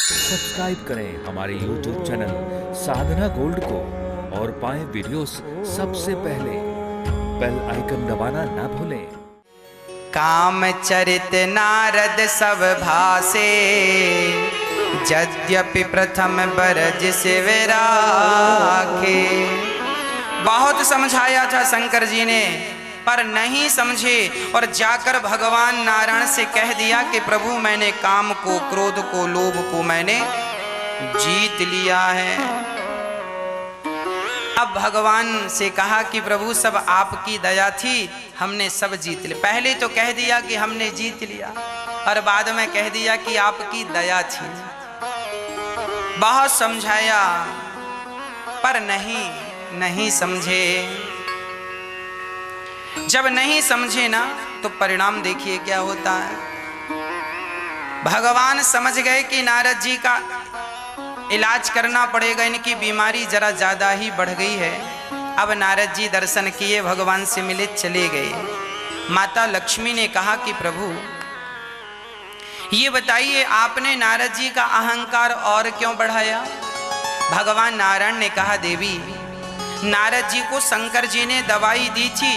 Subscribe करें हमारे YouTube channel साधना gold को और पाएं वीडियोस सबसे पहले। बेल आइकन दबाना ना भूलें। काम चरित नारद सब भासे, यद्यपि प्रथम बरज से विराखे। बहुत समझाया था शंकर जी ने, पर नहीं समझे और जाकर भगवान नारायण से कह दिया कि प्रभु मैंने काम को, क्रोध को, लोभ को मैंने जीत लिया है। अब भगवान से कहा कि प्रभु सब आपकी दया थी, हमने सब जीत लिया। पहले तो कह दिया कि हमने जीत लिया और बाद में कह दिया कि आपकी दया थी। बहुत समझाया पर नहीं समझे। जब नहीं समझे ना तो परिणाम देखिए क्या होता है। भगवान समझ गए कि नारद जी का इलाज करना पड़ेगा, इनकी बीमारी जरा ज्यादा ही बढ़ गई है। अब नारद जी दर्शन किए, भगवान से मिले, चले गए। माता लक्ष्मी ने कहा कि प्रभु ये बताइए आपने नारद जी का अहंकार और क्यों बढ़ाया। भगवान नारायण ने कहा देवी, नारद जी को शंकर जी ने दवाई दी थी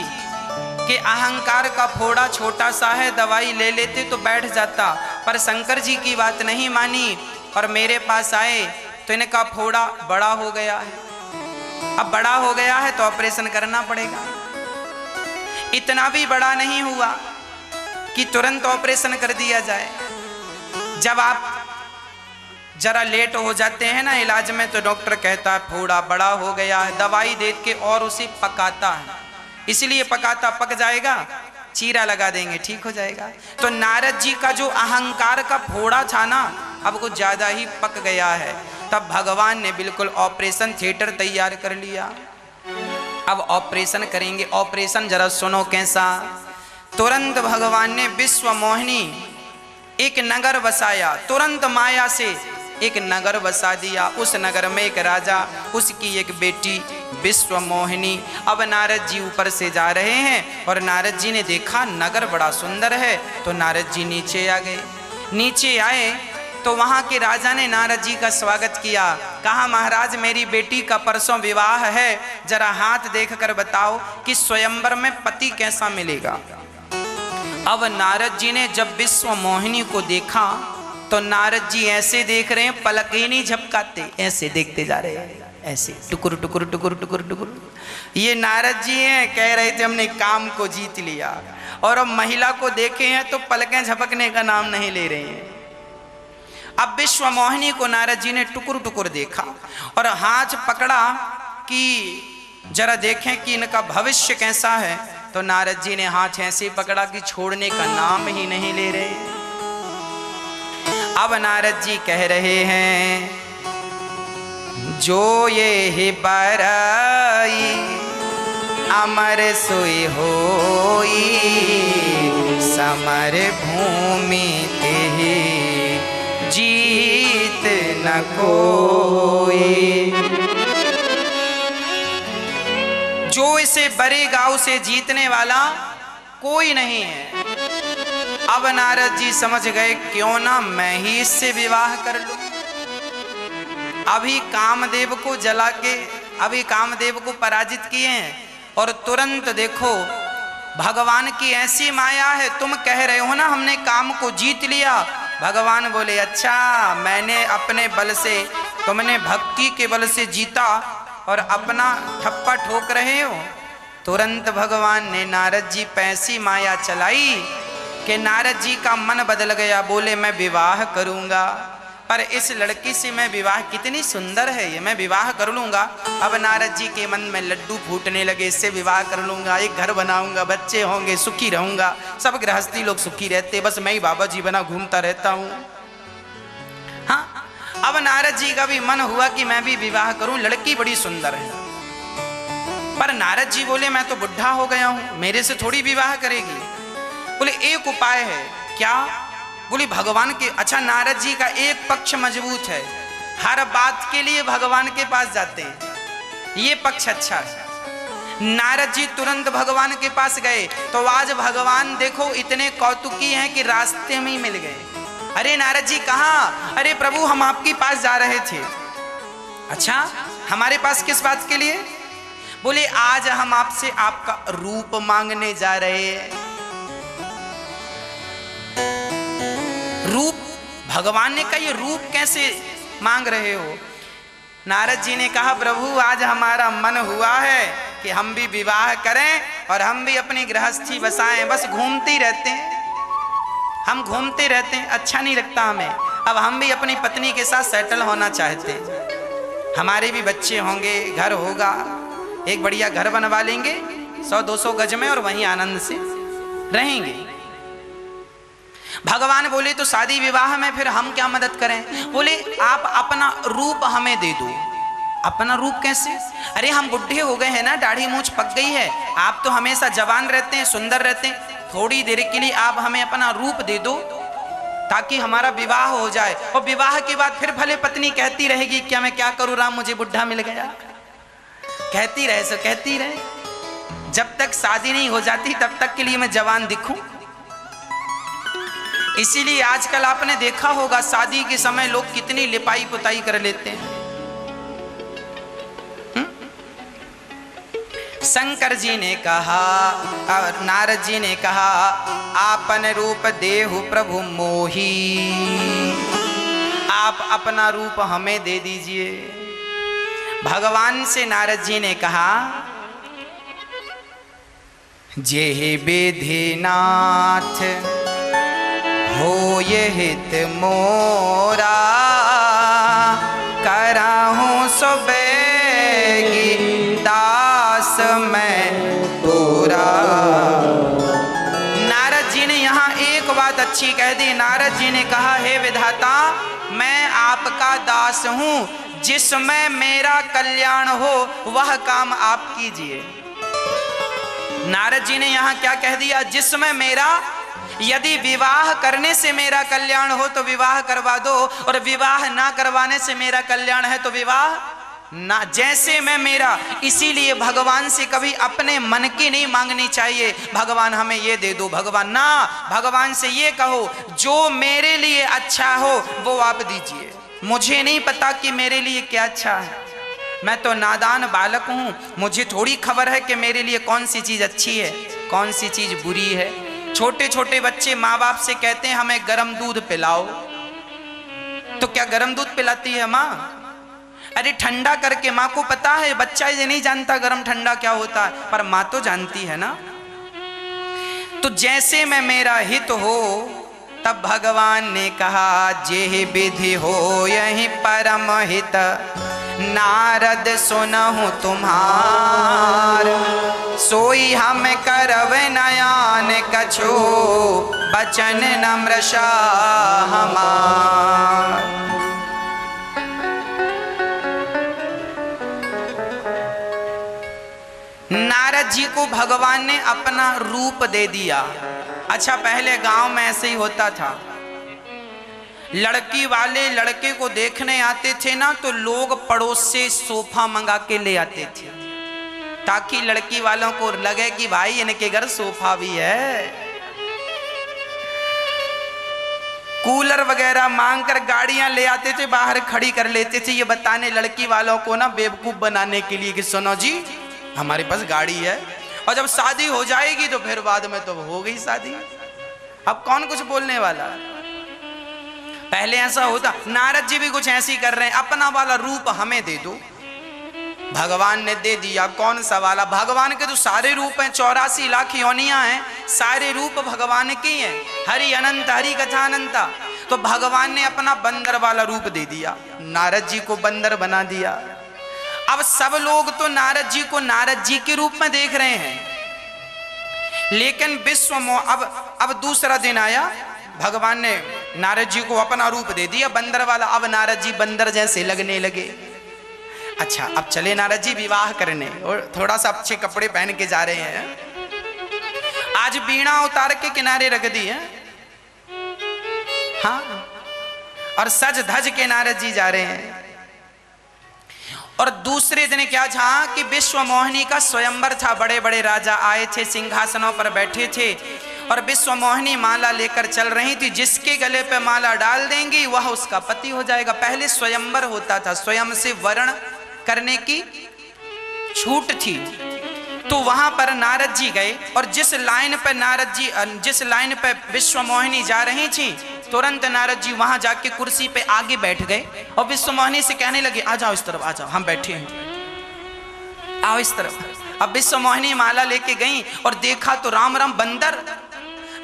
कि अहंकार का फोड़ा छोटा सा है, दवाई ले लेते तो बैठ जाता, पर शंकर जी की बात नहीं मानी और मेरे पास आए तो इनका फोड़ा बड़ा हो गया है। अब बड़ा हो गया है तो ऑपरेशन करना पड़ेगा। इतना भी बड़ा नहीं हुआ कि तुरंत ऑपरेशन कर दिया जाए। जब आप जरा लेट हो जाते हैं ना इलाज में तो डॉक्टर कहता है फोड़ा बड़ा हो गया है, दवाई दे के और उसे पकाता है। इसलिए पकाता, पक जाएगा, चीरा लगा देंगे, ठीक हो जाएगा। तो नारद जी का जो अहंकार का फोड़ा था ना, अब कुछ ज्यादा ही पक गया है। तब भगवान ने बिल्कुल ऑपरेशन थिएटर तैयार कर लिया। अब ऑपरेशन करेंगे। ऑपरेशन जरा सुनो कैसा। तुरंत भगवान ने विश्व मोहिनी एक नगर बसाया, तुरंत माया से एक नगर बसा दिया। उस नगर में एक राजा, उसकी एक बेटी विश्व मोहिनी। अब नारद जी ऊपर से जा रहे हैं और नारद जी ने देखा नगर बड़ा सुंदर है, तो नारद जी नीचे आ गए। नीचे आए तो वहां के राजा ने नारद जी का स्वागत किया। कहा महाराज मेरी बेटी का परसों विवाह है, जरा हाथ देखकर बताओ कि स्वयंवर में पति कैसा मिलेगा। अब नारद जी ने जब विश्व मोहिनी को देखा तो नारद जी ऐसे देख रहे हैं, पलक ही नहीं झपकाते, ऐसे देखते जा रहे हैं, ऐसे टुकुर टुकुर टुकुर टुकुर टुकुर। ये नारद जी हैं, कह रहे थे हमने काम को जीत लिया, और अब महिला को देखे हैं तो पलकें झपकने का नाम नहीं ले रहे हैं। अब विश्व मोहिनी को नारद जी ने टुकुर टुकुर देखा और हाथ पकड़ा कि जरा देखें कि इनका भविष्य कैसा है। तो नारद जी ने हाथ ऐसे पकड़ा कि छोड़ने का नाम ही नहीं ले रहे। अब नारद जी कह रहे हैं, जो ये ही बराई अमर सोई होई, समर भूमि ते जीत न कोई। जो इसे बरेगा उसे जीतने वाला कोई नहीं है। अब नारद जी समझ गए, क्यों ना मैं ही इससे विवाह कर लूं। अभी कामदेव को जला के, अभी कामदेव को पराजित किए हैं और तुरंत देखो भगवान की ऐसी माया है। तुम कह रहे हो ना हमने काम को जीत लिया। भगवान बोले अच्छा, मैंने अपने बल से, तुमने भक्ति के बल से जीता और अपना ठप्पा ठोक रहे हो। तुरंत भगवान ने नारद जी पे ऐसी माया चलाई कि नारद जी का मन बदल गया। बोले मैं विवाह करूंगा, पर इस लड़की से मैं विवाह, कितनी सुंदर है ये, मैं विवाह कर लूंगा। अब नारद जी के मन में लड्डू फूटने लगे, इससे विवाह कर लूंगा, एक घर बनाऊंगा, बच्चे होंगे, सुखी रहूंगा। सब गृहस्थी लोग सुखी रहते, बस मैं ही बाबा जी बना घूमता रहता हूं। हाँ, अब नारद जी का भी मन हुआ कि मैं भी विवाह करूं, लड़की बड़ी सुंदर है। पर नारद जी बोले मैं तो बुढ़ा हो गया हूं, मेरे से थोड़ी विवाह करेगी। बोले एक उपाय है। क्या? बोले भगवान के। अच्छा, नारद जी का एक पक्ष मजबूत है, हर बात के लिए भगवान के पास जाते हैं, ये पक्ष अच्छा है। नारद जी तुरंत भगवान के पास गए तो आज भगवान देखो इतने कौतुकी हैं कि रास्ते में ही मिल गए। अरे नारद जी कहाँ? अरे प्रभु हम आपके पास जा रहे थे। अच्छा, हमारे पास किस बात के लिए? बोले आज हम आपसे आपका रूप मांगने जा रहे हैं। रूप? भगवान ने कहा ये रूप कैसे मांग रहे हो? नारद जी ने कहा प्रभु आज हमारा मन हुआ है कि हम भी विवाह करें और हम भी अपनी गृहस्थी बसाएं। बस घूमते ही रहते हैं, हम घूमते रहते हैं, अच्छा नहीं लगता हमें। अब हम भी अपनी पत्नी के साथ सेटल होना चाहते हैं। हमारे भी बच्चे होंगे, घर होगा, एक बढ़िया घर बनवा लेंगे 100-200 गज में और वहीं आनंद से रहेंगे। भगवान बोले तो शादी विवाह में फिर हम क्या मदद करें? बोले आप अपना रूप हमें दे दो। अपना रूप कैसे? अरे हम बुढ़े हो गए हैं ना, दाढ़ी मूंछ पक गई है, आप तो हमेशा जवान रहते हैं, सुंदर रहते हैं, थोड़ी देर के लिए आप हमें अपना रूप दे दो ताकि हमारा विवाह हो जाए। और विवाह के बाद फिर भले पत्नी कहती रहेगी क्या मैं क्या करूं राम, मुझे बुढ़ा मिल गया, कहती रहे सो कहती रहे। जब तक शादी नहीं हो जाती तब तक के लिए मैं जवान दिखूं। इसीलिए आजकल आपने देखा होगा शादी के समय लोग कितनी लिपाई पुताई कर लेते हैं। शंकर जी ने कहा और नारद जी ने कहा आपन रूप देहु प्रभु मोही, आप अपना रूप हमें दे दीजिए। भगवान से नारद जी ने कहा जेहि विधि नाथ हो ये हित मोरा, कराहूं सुबेगी दास मैं तोरा। नारद जी ने यहाँ एक बात अच्छी कह दी। नारद जी ने कहा हे विधाता मैं आपका दास हूँ, जिसमें मेरा कल्याण हो वह काम आप कीजिए। नारद जी ने यहाँ क्या कह दिया? जिसमें मेरा, यदि विवाह करने से मेरा कल्याण हो तो विवाह करवा दो, और विवाह ना करवाने से मेरा कल्याण है तो विवाह ना। जैसे मैं मेरा, इसीलिए भगवान से कभी अपने मन की नहीं मांगनी चाहिए भगवान हमें ये दे दो, भगवान ना। भगवान से ये कहो जो मेरे लिए अच्छा हो वो आप दीजिए। मुझे नहीं पता कि मेरे लिए क्या अच्छा है, मैं तो नादान बालक हूँ, मुझे थोड़ी खबर है कि मेरे लिए कौन सी चीज़ अच्छी है कौन सी चीज़ बुरी है। छोटे छोटे बच्चे माँ बाप से कहते हैं हमें गर्म दूध पिलाओ, तो क्या गर्म दूध पिलाती है माँ? अरे ठंडा करके, माँ को पता है, बच्चा ये नहीं जानता गर्म ठंडा क्या होता है, पर माँ तो जानती है ना। तो जैसे मैं मेरा हित हो, तब भगवान ने कहा जेहि विधि हो यही परम हित, नारद सुनहु तुम्हार, सोई हम करव नयान कछो, बचन नम्रशा हमार। नारद जी को भगवान ने अपना रूप दे दिया। अच्छा, पहले गांव में ऐसे ही होता था, लड़की वाले लड़के को देखने आते थे ना तो लोग पड़ोस से सोफा मंगा के ले आते थे, ताकि लड़की वालों को लगे कि भाई इनके घर सोफा भी है। कूलर वगैरह मांग कर गाड़ियां ले आते थे, बाहर खड़ी कर लेते थे, ये बताने लड़की वालों को ना बेवकूफ बनाने के लिए कि सुनो जी हमारे पास गाड़ी है। और जब शादी हो जाएगी तो फिर बाद में तो हो गई शादी, अब कौन कुछ बोलने वाला। पहले ऐसा होता। नारद जी भी कुछ ऐसी कर रहे हैं, अपना वाला रूप हमें दे दो। भगवान ने दे दिया। कौन सा वाला? भगवान के तो सारे रूप हैं, 84 लाख योनियां हैं, सारे रूप भगवान के हैं। हरि अनंत, हरि कथा अनंता। तो भगवान ने अपना बंदर वाला रूप दे दिया, नारद जी को बंदर बना दिया। अब सब लोग तो नारद जी को नारद जी के रूप में देख रहे हैं, लेकिन विश्व अब दूसरा दिन आया, भगवान ने नारद जी को अपना रूप दे दिया बंदर वाला। अब नारद जी बंदर जैसे लगने लगे। अच्छा, अब चले नारद जी विवाह करने, और थोड़ा सा अच्छे कपड़े पहन के जा रहे हैं। आज बीणा उतार के किनारे रख दी है, हाँ, और सज धज के नारद जी जा रहे हैं। और दूसरे दिन क्या था कि विश्व मोहिनी का स्वयंवर था, बड़े बड़े राजा आए थे, सिंहासनों पर बैठे थे, और विश्वमोहिनी माला लेकर चल रही थी। जिसके गले पे माला डाल देंगी वह उसका पति हो जाएगा। पहले स्वयंवर होता था, स्वयं से वर्ण करने की छूट थी। तो वहां पर नारद जी गए और जिस लाइन पे विश्वमोहिनी जा रही थी, तुरंत नारद जी वहां जाके कुर्सी पे आगे बैठ गए और विश्वमोहिनी से कहने लगे, आ जाओ इस तरफ, आ जाओ, हम बैठे हैं, आओ इस तरफ। अब विश्वमोहिनी माला लेके गई और देखा तो राम राम बंदर।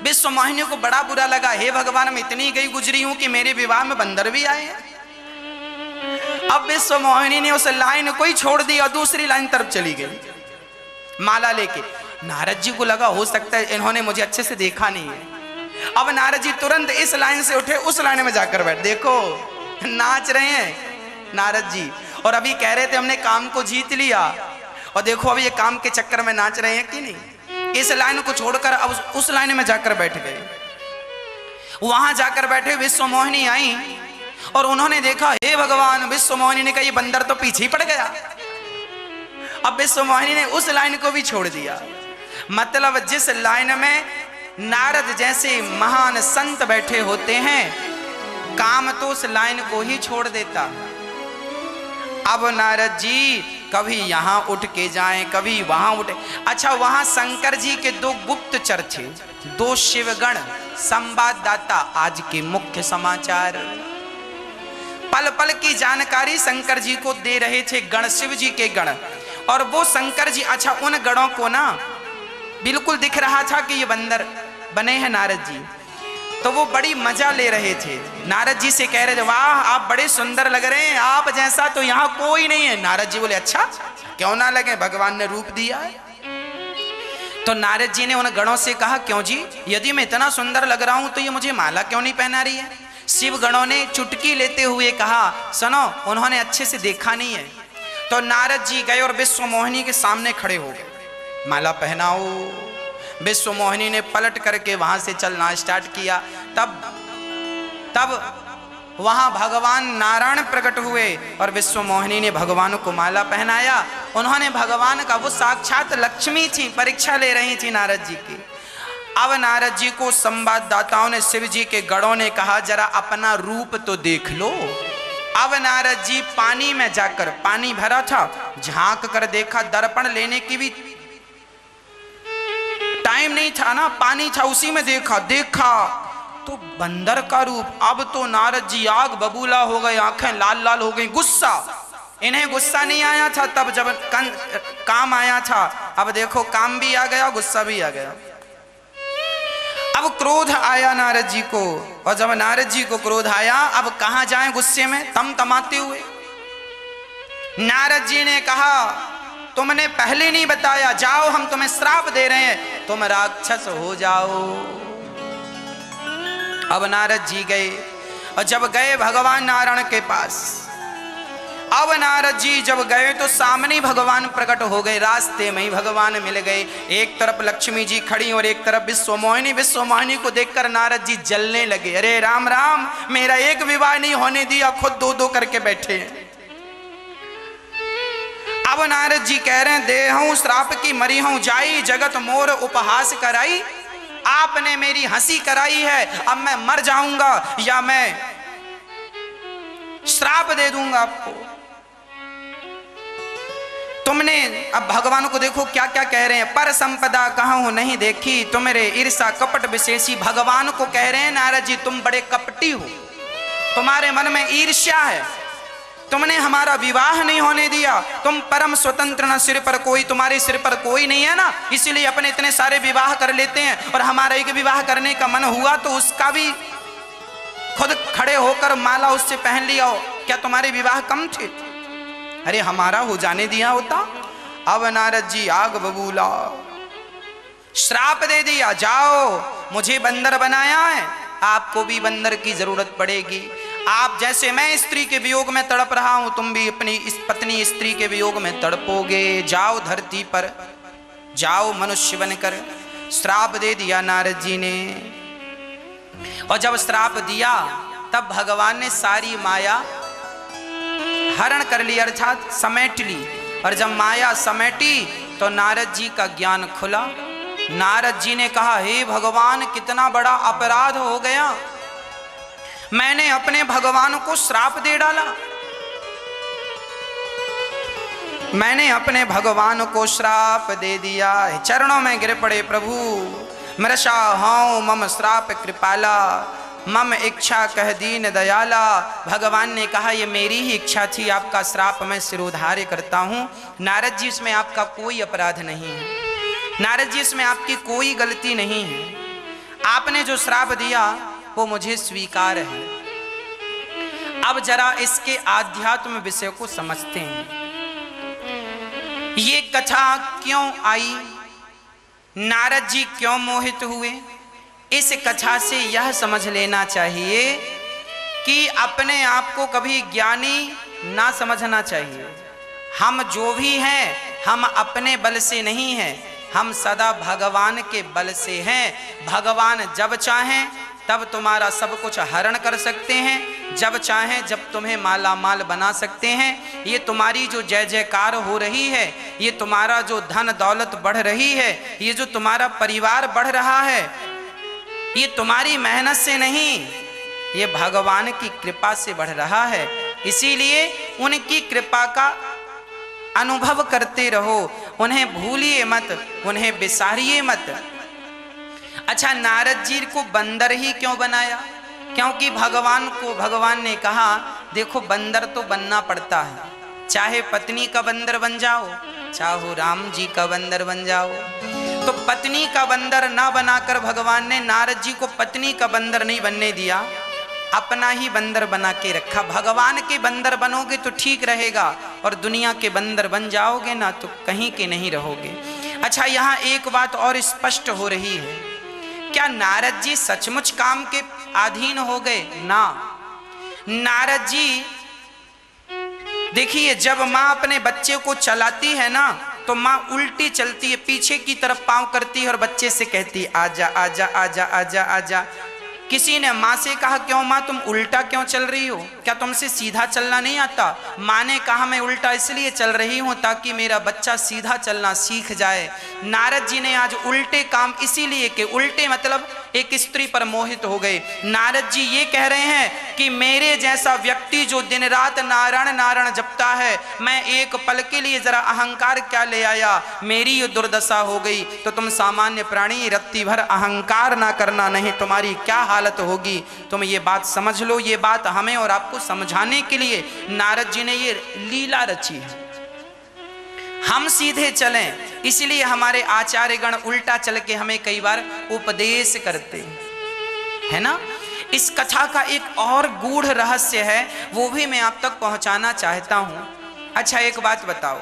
विश्वमोहिनी को बड़ा बुरा लगा, हे भगवान, मैं इतनी गई गुजरी हूं कि मेरे विवाह में बंदर भी आए हैं। अब विश्वमोहिनी ने उस लाइन को ही छोड़ दी और दूसरी लाइन तरफ चली गई माला लेके। नारद जी को लगा हो सकता है इन्होंने मुझे अच्छे से देखा नहीं है। अब नारद जी तुरंत इस लाइन से उठे, उस लाइन में जाकर बैठ। देखो नाच रहे हैं नारद जी, और अभी कह रहे थे हमने काम को जीत लिया, और देखो अभी ये काम के चक्कर में नाच रहे हैं कि नहीं। इस लाइन को छोड़कर अब उस लाइन में जाकर बैठ गए। वहां जाकर बैठे, विश्वमोहिनी आई और उन्होंने देखा, हे भगवान, विश्वमोहिनी ने कहा ये बंदर तो पीछे ही पड़ गया। अब विश्वमोहिनी ने उस लाइन को भी छोड़ दिया। मतलब जिस लाइन में नारद जैसे महान संत बैठे होते हैं, काम तो उस लाइन को ही छोड़ देता। अब नारद जी कभी यहां उठ के जाएं, कभी वहां उठे। अच्छा, वहां शंकर जी के दो गुप्तचर थे, दो शिवगण संवाददाता, आज के मुख्य समाचार पल पल की जानकारी शंकर जी को दे रहे थे, गण, शिव जी के गण। और वो शंकर जी, अच्छा, उन गणों को ना बिल्कुल दिख रहा था कि ये बंदर बने हैं नारद जी, तो वो बड़ी मजा ले रहे थे। नारद जी से कह रहे थे, वाह आप बड़े सुंदर लग रहे हैं, आप जैसा तो यहाँ कोई नहीं है। नारद जी बोले, अच्छा क्यों ना लगे, भगवान ने रूप दिया है। तो नारद जी ने उन गणों से कहा, क्यों जी, यदि मैं इतना सुंदर लग रहा हूं तो ये मुझे माला क्यों नहीं पहना रही है। शिव गणों ने चुटकी लेते हुए कहा, सुनो, उन्होंने अच्छे से देखा नहीं है। तो नारद जी गए और विश्वमोहिनी के सामने खड़े हो गए, माला पहनाओ। विश्वमोहिनी ने पलट करके वहां से चलना स्टार्ट किया। तब वहां भगवान नारायण प्रकट हुए और विश्वमोहिनी ने भगवान को माला पहनाया। उन्होंने भगवान का, वो साक्षात लक्ष्मी थी, परीक्षा ले रही थी नारद जी की। अब नारद जी को संवाददाताओं ने, शिव जी के गणों ने कहा, जरा अपना रूप तो देख लो। अब नारद जी पानी में जाकर, पानी भरा था, झांक कर देखा, दर्पण लेने की भी टाइम नहीं था ना, पानी था उसी में देखा तो बंदर का रूप। अब तो नारद जी आग बबूला हो गए, आंखें लाल लाल हो गई, गुस्सा। इन्हें गुस्सा नहीं आया था तब जब काम आया था, अब देखो काम भी आ गया, गुस्सा भी आ गया। अब क्रोध आया नारद जी को, और जब नारद जी को क्रोध आया, अब कहां जाएं गुस्से में तमतमाते हुए। नारद जी ने कहा, तुमने पहले नहीं बताया, जाओ हम तुम्हें श्राप दे रहे हैं, तुम राक्षस हो जाओ। अब नारद जी गए, और जब गए भगवान नारायण के पास, अब नारद जी जब गए तो सामने भगवान प्रकट हो गए, रास्ते में ही भगवान मिल गए। एक तरफ लक्ष्मी जी खड़ी और एक तरफ विश्वमोहिनी। विश्वमोहिनी को देखकर नारद जी जलने लगे, अरे राम राम, मेरा एक विवाह नहीं होने दिया, खुद दो दो करके बैठे हैं। अब नारद जी कह रहे हैं, दे हूं श्राप की मरी हूं जाई, जगत मोर उपहास कराई। आपने मेरी हंसी कराई है, अब मैं मर जाऊंगा या मैं श्राप दे दूंगा आपको। तुमने, अब भगवान को देखो क्या क्या कह रहे हैं, पर संपदा कहूं नहीं देखी, तुम्हारे ईर्षा कपट विशेषी। भगवान को कह रहे हैं, नारद जी तुम बड़े कपटी हो, तुम्हारे मन में ईर्ष्या है, तुमने हमारा विवाह नहीं होने दिया, तुम परम स्वतंत्र न, सिर पर कोई, तुम्हारे सिर पर कोई नहीं है ना, इसीलिए अपने इतने सारे विवाह कर लेते हैं। और हमारा एक विवाह करने का मन हुआ तो उसका भी खुद खड़े होकर माला उससे पहन लिया हो, क्या तुम्हारे विवाह कम थे? अरे हमारा हो जाने दिया होता। अब नारद जी आग बबूला, श्राप दे दिया, जाओ, मुझे बंदर बनाया है, आपको भी बंदर की जरूरत पड़ेगी। आप जैसे मैं स्त्री के वियोग में तड़प रहा हूं, तुम भी अपनी इस पत्नी स्त्री के वियोग में तड़पोगे। जाओ धरती पर, जाओ मनुष्य बनकर। श्राप दे दिया नारद जी ने। और जब श्राप दिया तब भगवान ने सारी माया हरण कर ली, अर्थात समेट ली। और जब माया समेटी तो नारद जी का ज्ञान खुला। नारद जी ने कहा, हे भगवान, कितना बड़ा अपराध हो गया, मैंने अपने भगवान को श्राप दे डाला, मैंने अपने भगवान को श्राप दे दिया। चरणों में गिर पड़े, प्रभु मृषा हूँ मम श्राप कृपाला, मम इच्छा कह दीन दयाला। भगवान ने कहा, ये मेरी ही इच्छा थी, आपका श्राप मैं सिरोधार्य करता हूँ। नारद जी, इसमें आपका कोई अपराध नहीं है, नारद जी इसमें आपकी कोई गलती नहीं है, आपने जो श्राप दिया वो मुझे स्वीकार है। अब जरा इसके आध्यात्म विषय को समझते हैं। ये कथा क्यों आई, नारद जी क्यों मोहित हुए, इस कथा से यह समझ लेना चाहिए कि अपने आप को कभी ज्ञानी ना समझना चाहिए। हम जो भी हैं, हम अपने बल से नहीं हैं, हम सदा भगवान के बल से हैं। भगवान जब चाहें तब तुम्हारा सब कुछ हरण कर सकते हैं, जब चाहें जब तुम्हें माला माल बना सकते हैं। ये तुम्हारी जो जय जयकार हो रही है, ये तुम्हारा जो धन दौलत बढ़ रही है, ये जो तुम्हारा परिवार बढ़ रहा है, ये तुम्हारी मेहनत से नहीं, ये भगवान की कृपा से बढ़ रहा है। इसीलिए उनकी कृपा का अनुभव करते रहो, उन्हें भूलिए मत, उन्हें बिसारिए मत। अच्छा, नारद जी को बंदर ही क्यों बनाया? क्योंकि भगवान ने कहा, देखो बंदर तो बनना पड़ता है, चाहे पत्नी का बंदर बन जाओ, चाहे राम जी का बंदर बन जाओ। तो पत्नी का बंदर ना बनाकर भगवान ने नारद जी को पत्नी का बंदर नहीं बनने दिया, अपना ही बंदर बना के रखा। भगवान के बंदर बनोगे तो ठीक रहेगा, और दुनिया के बंदर बन जाओगे ना तो कहीं के नहीं रहोगे। अच्छा, यहाँ एक बात और स्पष्ट हो रही है, क्या नारद जी सचमुच काम के अधीन हो गए? ना, नारद जी देखिए, जब माँ अपने बच्चे को चलाती है ना, तो माँ उल्टी चलती है, पीछे की तरफ पांव करती है और बच्चे से कहती है, आजा आजा आजा आजा आजा। किसी ने माँ से कहा, क्यों माँ तुम उल्टा क्यों चल रही हो, क्या तुमसे सीधा चलना नहीं आता? माँ ने कहा, मैं उल्टा इसलिए चल रही हूँ ताकि मेरा बच्चा सीधा चलना सीख जाए। नारद जी ने आज उल्टे काम इसीलिए कि उल्टे मतलब एक स्त्री पर मोहित हो गए। नारद जी ये कह रहे हैं कि मेरे जैसा व्यक्ति जो दिन रात नारायण नारायण जपता है, मैं एक पल के लिए जरा अहंकार क्या ले आया, मेरी ये दुर्दशा हो गई। तो तुम सामान्य प्राणी, रत्ती भर अहंकार ना करना, नहीं तुम्हारी क्या हालत होगी। तुम ये बात समझ लो, ये बात हमें और आपको समझाने के लिए नारद जी ने ये लीला रची है। हम सीधे चलें, इसलिए हमारे आचार्यगण उल्टा चल के हमें कई बार उपदेश करते है ना। इस कथा का एक और गूढ़ रहस्य है, वो भी मैं आप तक पहुंचाना चाहता हूं। अच्छा, एक बात बताओ,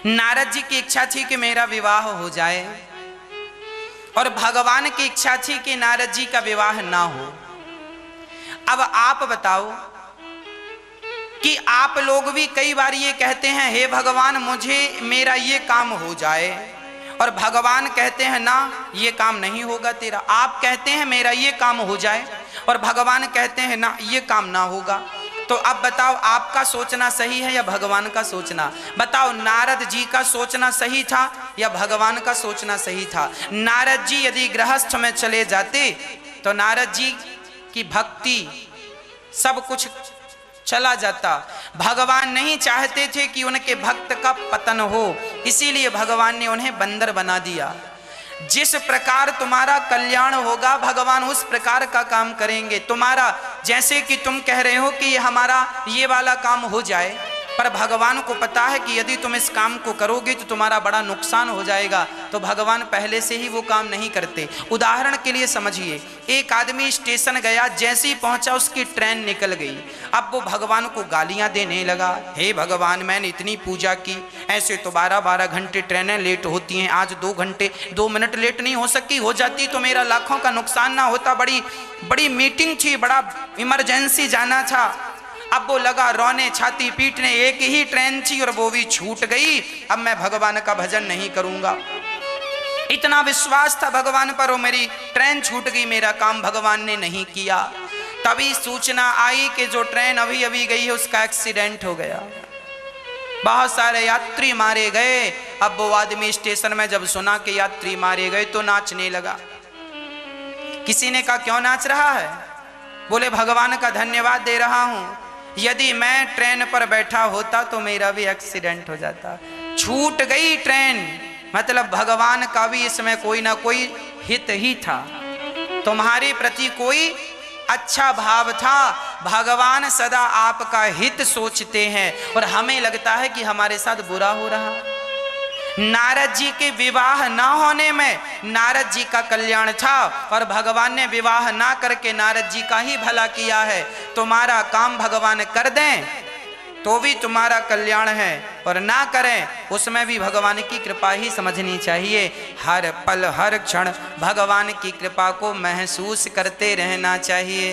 नारद जी की इच्छा थी कि मेरा विवाह हो जाए, और भगवान की इच्छा थी कि नारद जी का विवाह ना हो। अब आप बताओ कि आप लोग भी कई बार ये कहते हैं, हे भगवान मुझे मेरा ये काम हो जाए, और भगवान कहते हैं ना ये काम नहीं होगा तेरा। आप कहते हैं मेरा ये काम हो जाए, और भगवान कहते हैं ना ये काम ना होगा। तो अब बताओ, आपका सोचना सही है या भगवान का सोचना? बताओ, नारद जी का सोचना सही था या भगवान का सोचना सही था? नारद जी यदि गृहस्थ में चले जाते तो नारद जी की भक्ति सब कुछ चला जाता। भगवान नहीं चाहते थे कि उनके भक्त का पतन हो, इसीलिए भगवान ने उन्हें बंदर बना दिया। जिस प्रकार तुम्हारा कल्याण होगा, भगवान उस प्रकार का काम करेंगे। तुम्हारा, जैसे कि तुम कह रहे हो कि हमारा ये वाला काम हो जाए, पर भगवान को पता है कि यदि तुम इस काम को करोगे तो तुम्हारा बड़ा नुकसान हो जाएगा, तो भगवान पहले से ही वो काम नहीं करते। उदाहरण के लिए समझिए, एक आदमी स्टेशन गया, जैसे ही पहुंचा उसकी ट्रेन निकल गई। अब वो भगवान को गालियां देने लगा, हे भगवान मैंने इतनी पूजा की, ऐसे तो 12-12 घंटे ट्रेनें लेट होती हैं, आज 2 घंटे 2 मिनट लेट नहीं हो सकी, हो जाती तो मेरा लाखों का नुकसान ना होता, बड़ी मीटिंग थी, बड़ा इमरजेंसी जाना था। अब वो लगा रोने, छाती पीटने, एक ही ट्रेन थी और वो भी छूट गई, अब मैं भगवान का भजन नहीं करूंगा। इतना विश्वास था भगवान पर, वो मेरी ट्रेन छूट गई, मेरा काम भगवान ने नहीं किया। तभी सूचना आई कि जो ट्रेन अभी अभी गई है उसका एक्सीडेंट हो गया, बहुत सारे यात्री मारे गए। अब वो आदमी स्टेशन में जब सुना कि यात्री मारे गए तो नाचने लगा। किसी ने कहा क्यों नाच रहा है? बोले भगवान का धन्यवाद दे रहा हूं, यदि मैं ट्रेन पर बैठा होता तो मेरा भी एक्सीडेंट हो जाता, छूट गई ट्रेन। मतलब भगवान का भी इसमें कोई ना कोई हित ही था, तुम्हारे प्रति कोई अच्छा भाव था। भगवान सदा आपका हित सोचते हैं और हमें लगता है कि हमारे साथ बुरा हो रहा। नारद जी के विवाह ना होने में नारद जी का कल्याण था और भगवान ने विवाह ना करके नारद जी का ही भला किया है। तुम्हारा काम भगवान कर दें तो भी तुम्हारा कल्याण है और ना करें उसमें भी भगवान की कृपा ही समझनी चाहिए। हर पल हर क्षण भगवान की कृपा को महसूस करते रहना चाहिए।